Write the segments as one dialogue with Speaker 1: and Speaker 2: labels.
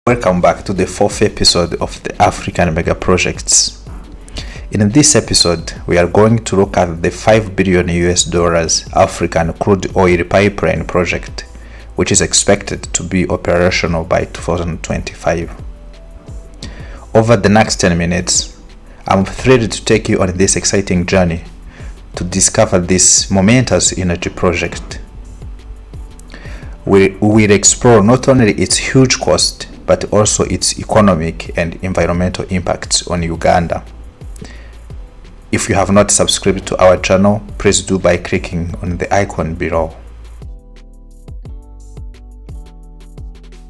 Speaker 1: Welcome back to the fourth episode of the African Mega Projects. In this episode, we are going to look at the $5 billion African crude oil pipeline project, which is expected to be operational by 2025. Over the next 10 minutes, I'm thrilled to take you on this exciting journey to discover this momentous energy project. We will explore not only its huge cost, but also its economic and environmental impacts on Uganda. If you have not subscribed to our channel, please do by clicking on the icon below.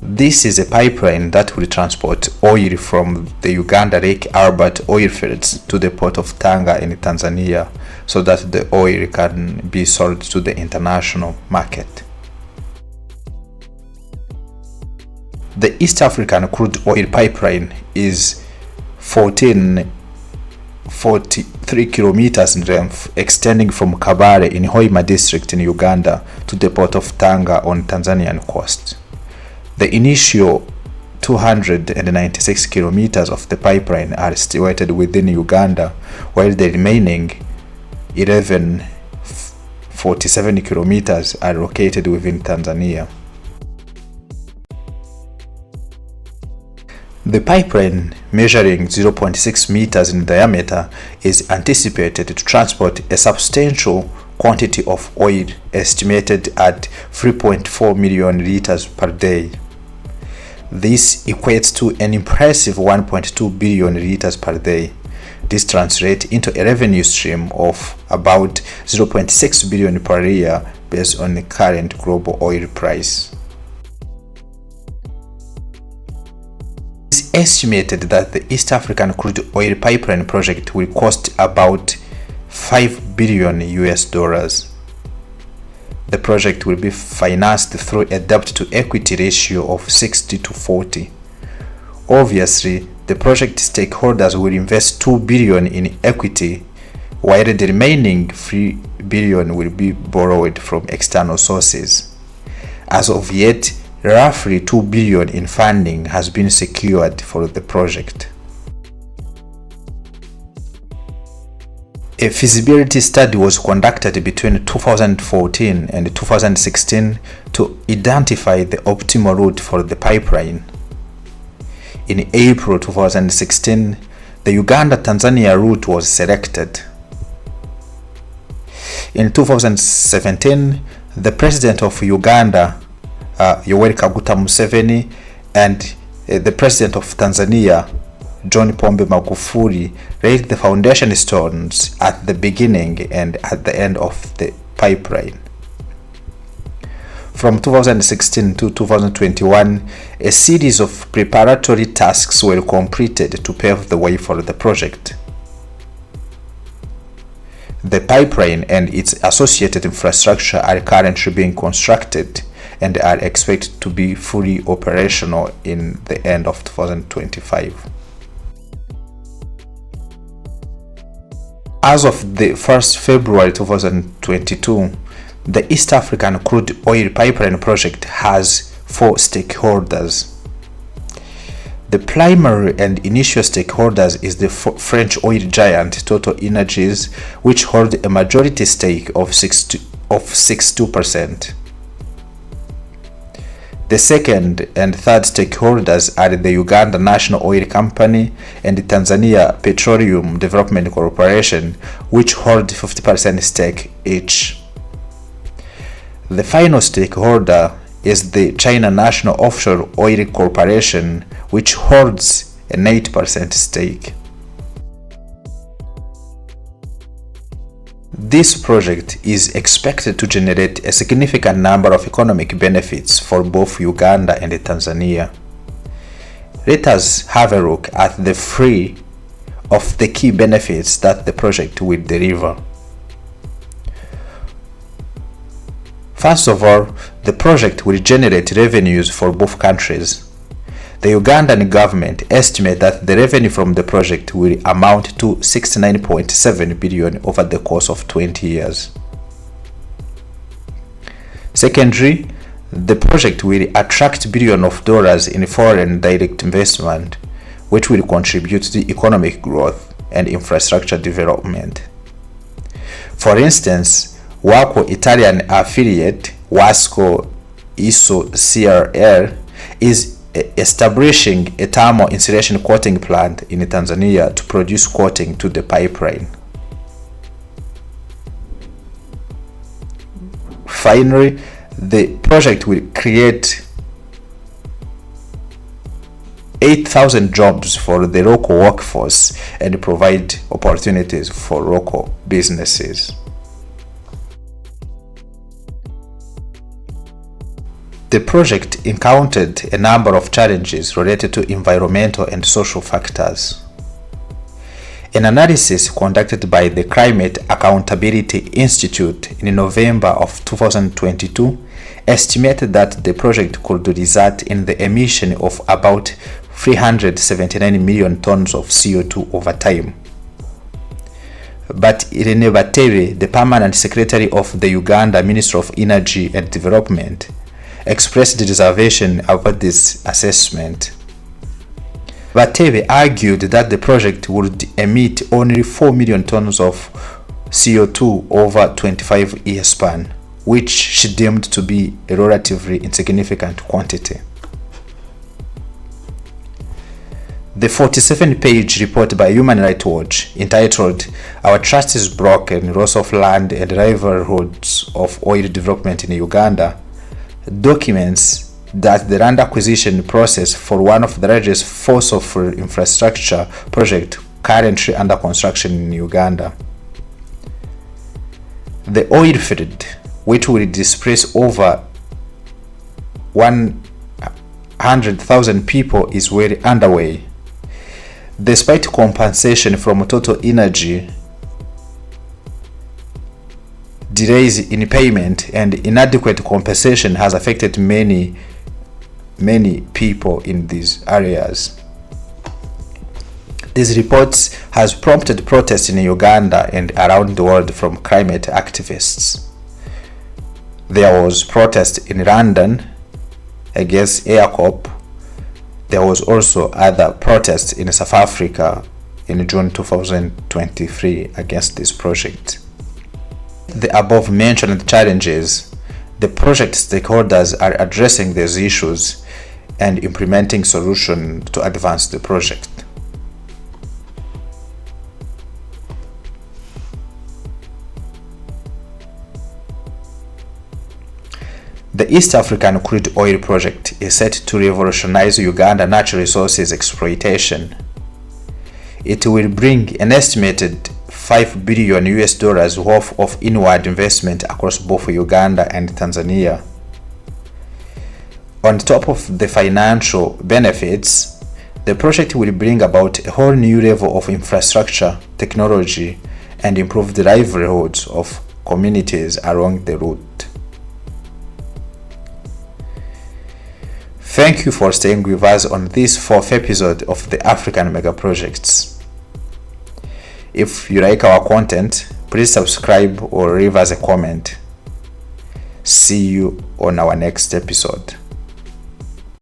Speaker 1: This is a pipeline that will transport oil from the Uganda Lake Albert oil fields to the port of Tanga in Tanzania so that the oil can be sold to the international market. The East African crude oil pipeline is 1443 kilometers in length, extending from Kabaale in Hoima district in Uganda to the port of Tanga on Tanzanian coast. The initial 296 kilometers of the pipeline are situated within Uganda, while the remaining 1147 kilometers are located within Tanzania. The pipeline, measuring 0.6 meters in diameter, is anticipated to transport a substantial quantity of oil estimated at 3.4 million liters per day. This equates to an impressive 1.2 billion liters per day. This translates into a revenue stream of about 0.6 billion per year based on the current global oil price. It's estimated that the East African crude oil pipeline project will cost about $5 billion. The project will be financed through a debt-to-equity ratio of 60-40. Obviously, the project stakeholders will invest $2 billion in equity, while the remaining $3 billion will be borrowed from external sources. As of yet, roughly $2 billion in funding has been secured for the project. A feasibility study was conducted between 2014 and 2016 to identify the optimal route for the pipeline. In April 2016, the Uganda-Tanzania route was selected. In 2017, the President of Uganda, Yoweri Kaguta Museveni, and the President of Tanzania, John Pombe Magufuli, laid the foundation stones at the beginning and at the end of the pipeline. From 2016 to 2021, a series of preparatory tasks were completed to pave the way for the project. The pipeline and its associated infrastructure are currently being constructed and are expected to be fully operational in the end of 2025. As of the 1st February 2022, the East African crude oil pipeline project has 4 stakeholders. The primary and initial stakeholders is the French oil giant TotalEnergies, which hold a majority stake of 62%. The second and third stakeholders are the Uganda National Oil Company and the Tanzania Petroleum Development Corporation, which hold 50% stake each. The final stakeholder is the China National Offshore Oil Corporation, which holds an 8% stake. This project is expected to generate a significant number of economic benefits for both Uganda and Tanzania. Let us have a look at the 3 of the key benefits that the project will deliver. First of all, the project will generate revenues for both countries. The Ugandan government estimates that the revenue from the project will amount to 69.7 billion over the course of 20 years. Secondly, The project will attract billions of dollars in foreign direct investment, which will contribute to economic growth and infrastructure development. For instance, WACO Italian affiliate Wasco ISO CRL is establishing a thermal insulation coating plant in Tanzania to produce coating to the pipeline. Finally, the project will create 8,000 jobs for the local workforce and provide opportunities for local businesses. The project encountered a number of challenges related to environmental and social factors. An analysis conducted by the Climate Accountability Institute in November of 2022 estimated that the project could result in the emission of about 379 million tons of CO2 over time. But Irene Batere, the permanent secretary of the Uganda Ministry of Energy and Development, expressed reservation about this assessment. Batere argued that the project would emit only 4 million tons of CO2 over a 25-year span, which she deemed to be a relatively insignificant quantity. The 47-page report by Human Rights Watch, entitled "Our Trust is Broken: Loss of Land and Livelihoods of Oil Development in Uganda," documents that the land acquisition process for one of the largest fossil infrastructure projects currently under construction in Uganda. The oil field, which will displace over 100,000 people, is well underway. Despite compensation from Total Energy, delays in payment and inadequate compensation has affected many people in these areas. This report has prompted protests in Uganda and around the world from climate activists. There was protest in London against EACOP. There was also other protests in South Africa in June 2023 against this project. The above mentioned challenges, the project stakeholders are addressing these issues and implementing solutions to advance the project. The East African Crude Oil Project is set to revolutionize Uganda natural resources exploitation. It will bring an estimated $5 billion worth of inward investment across both Uganda and Tanzania. On top of the financial benefits, the project will bring about a whole new level of infrastructure, technology, and improve the livelihoods of communities along the route. Thank you for staying with us on this 4th episode of the African Mega Projects. If you like our content, please subscribe or leave us a comment. See you on our next episode.